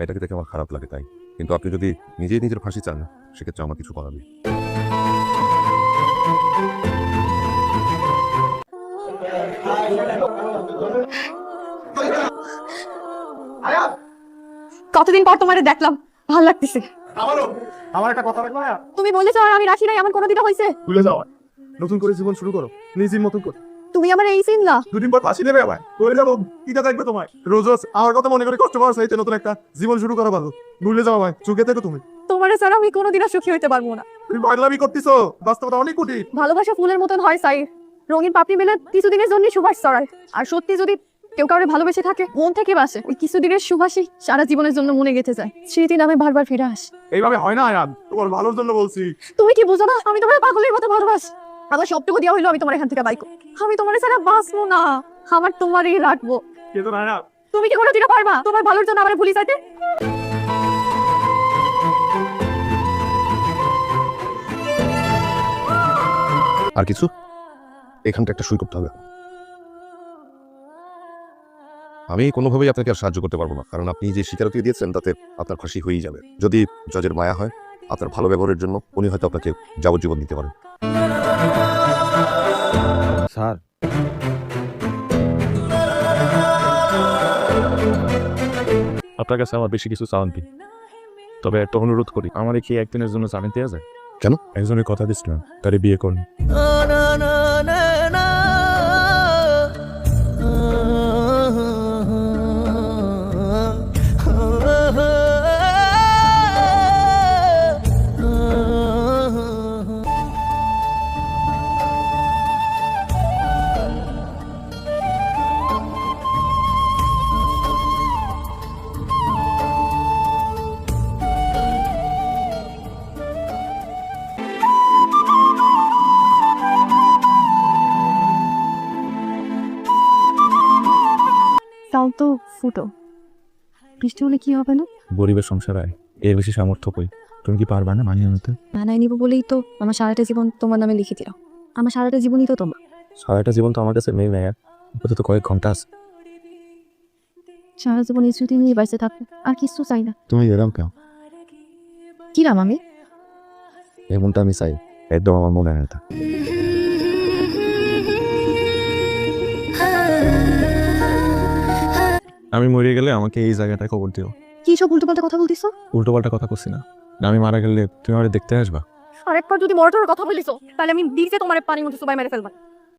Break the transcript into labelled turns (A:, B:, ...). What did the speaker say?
A: মেয়েটাকে দেখে আমার খারাপ লাগে তাই। কিন্তু আপনি যদি নিজেই নিজের ফাঁসি চান সেক্ষেত্রে আমার কিছু করার নেই।
B: কতদিন পর তোমারে দেখলাম, ভালো লাগতেছে।
C: আমার একটা কথা রাখবা।
B: তুমি বলেছো আর আমি রাখি নাই, এমন কোনোদিনও হয়েছে?
C: ভুলে যাও, নতুন করে জীবন শুরু করো, নিজের মতন করে।
B: তুমি আমার এই চিনলা?
C: দুদিন পর ফাঁসি দেবে আমায়, করে যাবো। কিটা থাকবে তোমায় রোজ রোজ আমার কথা মনে করে কষ্ট পাওয়ার চাইতে নতুন একটা জীবন শুরু করা ভালো। ভুলে যাও আমায়, চুকে থেকো তুমি।
B: তোমারে ছাড়া আমি কোনোদিনও সুখী হইতে পারবো না।
C: তুমি পাগলামি করতেছো, বাস্তবতা অনেক কঠিন।
B: ভালোবাসা ফুলের মতন হয় সাই, রঙিন পাপড়ি মেলে কিছুদিনের জন্য সুবাস ছড়ায়। আর সত্যি যদি কেউ কাউরে ভালোবেসে থাকে, মন থেকে বাসে, ওই কিছুদিনের সুবাসই সারা জীবনের জন্য মনে গেঁথে যায়, স্মৃতি নামে বারবার ফিরে আসে।
C: এইভাবে হয় না আয়ান, তোমার ভালোর জন্য বলছি।
B: তুমি কি বুঝো না আমি তোমার পাগলের মতো ভালোবাসি? আমার সবটুকু দেওয়া হইলো আমি তোমার এখান থেকে বাইকো। আমি তোমার ছাড়া বাঁচবো না, আমার তোমারই রাখবো।
C: কিন্তু আয়ান,
B: তুমি কি কোনোদিনও পারবা তোমার ভালোর জন্য আমার ভুলি যাইতে?
A: আর কিছু? এখানটা একটা সই করতে হবে। আমি কোনোভাবেই আপনাকে আর সাহায্য করতে পারবো না, কারণ আপনি যে স্বীকারোক্তি দিয়েছেন তাতে আপনার ফাঁসি হয়েই যাবে। যদি জজের মায়া হয় আপনার ভালো ব্যবহারের জন্য, উনি হয়তো আপনাকে যাবজ্জীবন দিতে পারেন।
D: স্যার, আপনার কাছে আমার বেশি কিছু চাওয়ান নেই, তবে একটা অনুরোধ করি, আমার কি একদিনের জন্য জামিন দেওয়া যায়?
A: কেন?
D: একজনের কথা দিস না, তারে বিয়ে করুন।
B: তাও তো ফুটো, বৃষ্টি হলে কি হবে না?
D: গরিবের সংসারে এর বেশি সামর্থ্য কই? তুমি কি পারবা না মানিয়ে নিতে?
B: মানায় নিব বলেই তো আমার সারাটা জীবন তোমার নামে লিখে দিলাম। আমার সারাটা জীবনই তো তোমার।
D: সারাটা জীবন তো আমার কাছে মেয়ে নেয়, তো কয়েক ঘন্টা আছে।
B: সারা জীবন এই স্মৃতি নিয়ে বাঁচতে থাকবো, আর কিছু চাই না।
D: তুমি এরকম কেন?
B: কিরাম আমি?
D: এমনটা আমি চাই, একদম আমার মনে হয় না। আমি মরে গেলে আমাকে এই জায়গাটায় খবর দিও।
B: কি সব উল্টোপাল্টা কথা বলতেছো?
D: উল্টোপাল্টা কথা করছি না, আমি মারা গেলে তুমি আমাকে দেখতে আসবা।
B: আরেকবার যদি মরটার কথা বলিস তাহলে আমি দিকে তোমার পানির মধ্যে সবাই মেরে ফেলবা।